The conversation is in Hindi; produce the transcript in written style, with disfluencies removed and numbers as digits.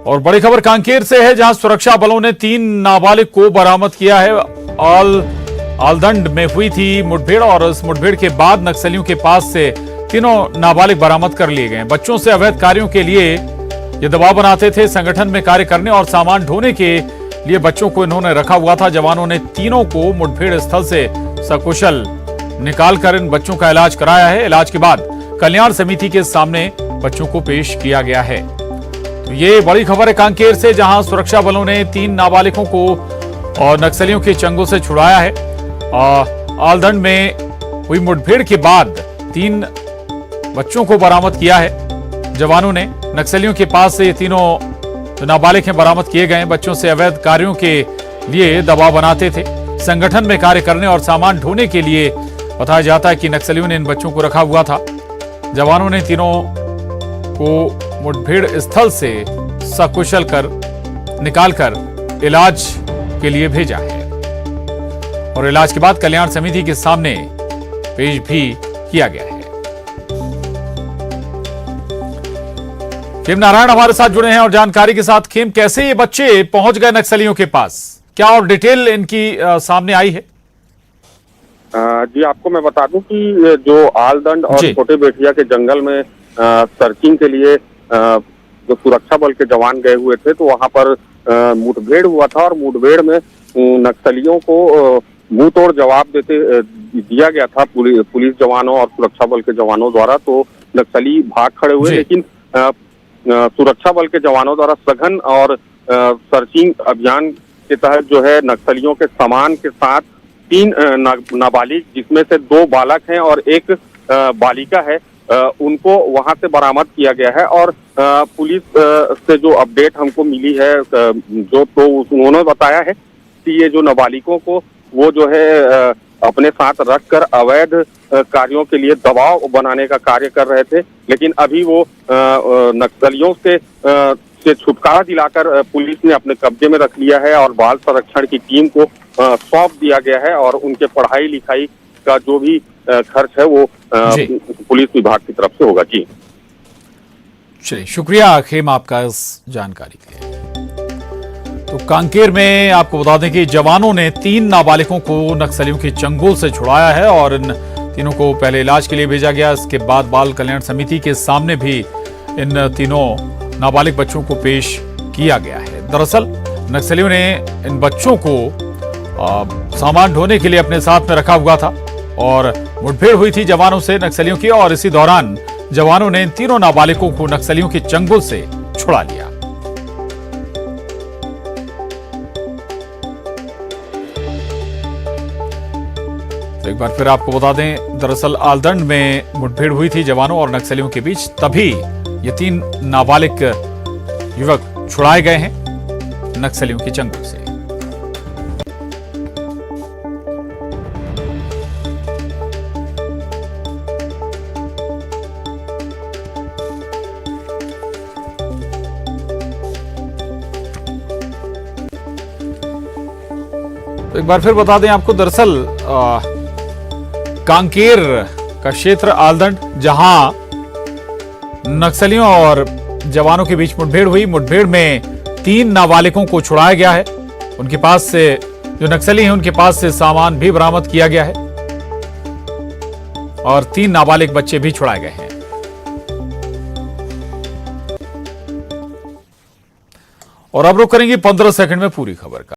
और बड़ी खबर कांकेर से है, जहां सुरक्षा बलों ने 3 नाबालिग को बरामद किया है। आलदंड में हुई थी मुठभेड़ और इस मुठभेड़ के बाद नक्सलियों के पास से तीनों नाबालिग बरामद कर लिए गए। बच्चों से अवैध कार्यों के लिए ये दबाव बनाते थे। संगठन में कार्य करने और सामान ढोने के लिए बच्चों को इन्होंने रखा हुआ था। जवानों ने तीनों को मुठभेड़ स्थल से सकुशल निकालकर इन बच्चों का इलाज कराया है। इलाज के बाद कल्याण समिति के सामने बच्चों को पेश किया गया है। तो ये बड़ी खबर है कांकेर से, जहां सुरक्षा बलों ने 3 नाबालिगों को और नक्सलियों के चंगुल से छुड़ाया है। आलदंड में हुई मुठभेड़ के बाद 3 बच्चों को बरामद किया है जवानों ने। नक्सलियों के पास से ये तीनों जो नाबालिग हैं बरामद किए गए। बच्चों से अवैध कार्यों के लिए दबाव बनाते थे। संगठन में कार्य करने और सामान ढोने के लिए बताया जाता है कि नक्सलियों ने इन बच्चों को रखा हुआ था। जवानों ने तीनों को मुठभेड़ स्थल से सकुशल कर निकालकर इलाज के लिए भेजा है और इलाज के बाद कल्याण समिति के सामने पेश भी किया गया है। खेम नारायण हमारे साथ जुड़े हैं और जानकारी के साथ। खेम, कैसे ये बच्चे पहुंच गए नक्सलियों के पास, क्या और डिटेल इनकी सामने आई है? जी, आपको मैं बता दूं कि जो आलदंड और छोटे बेटिया के जंगल में सर्चिंग के लिए जो सुरक्षा बल के जवान गए हुए थे, तो वहां पर मुठभेड़ हुआ था और मुठभेड़ में नक्सलियों को मुंह तोड़ जवाब दिया गया था पुलिस जवानों और सुरक्षा बल के जवानों द्वारा। तो नक्सली भाग खड़े हुए, लेकिन सुरक्षा बल के जवानों द्वारा सघन और सर्चिंग अभियान के तहत जो है नक्सलियों के सामान के साथ 3 नाबालिग, जिसमें से 2 बालक हैं और 1 बालिका है, उनको वहां से बरामद किया गया है। और पुलिस से जो अपडेट हमको मिली है, तो उन्होंने बताया है कि ये जो नाबालिगों को वो जो है अपने साथ रखकर अवैध कार्यों के लिए दबाव बनाने का कार्य कर रहे थे, लेकिन अभी वो नक्सलियों से छुटकारा दिलाकर पुलिस ने अपने कब्जे में रख लिया है और बाल संरक्षण की टीम को सौंप दिया गया है और उनके पढ़ाई लिखाई का जो भी खर्च है वो पुलिस विभाग की तरफ से होगा। जी चलिए, शुक्रिया खेम आपका इस जानकारी के लिए। तो कांकेर में आपको बता दें कि जवानों ने 3 नाबालिगों को नक्सलियों के चंगुल से छुड़ाया है और इन तीनों को पहले इलाज के लिए भेजा गया। इसके बाद बाल कल्याण समिति के सामने भी इन तीनों नाबालिग बच्चों को पेश किया गया है। दरअसल नक्सलियों ने इन बच्चों को सामान ढोने के लिए अपने साथ में रखा हुआ था और मुठभेड़ हुई थी जवानों से नक्सलियों की, और इसी दौरान जवानों ने इन तीनों नाबालिगों को नक्सलियों के चंगुल से छुड़ा लिया। तो एक बार फिर आपको बता दें, दरअसल आलदंड में मुठभेड़ हुई थी जवानों और नक्सलियों के बीच, तभी ये 3 नाबालिग युवक छुड़ाए गए हैं नक्सलियों के चंगुल से। तो एक बार फिर बता दें आपको, दरअसल कांकेर का क्षेत्र आलदंड, जहां नक्सलियों और जवानों के बीच मुठभेड़ हुई, मुठभेड़ में 3 नाबालिगों को छुड़ाया गया है। उनके पास से जो नक्सली हैं उनके पास से सामान भी बरामद किया गया है और 3 नाबालिग बच्चे भी छुड़ाए गए हैं। और अब रुक करेंगे 15 सेकंड में पूरी खबर का।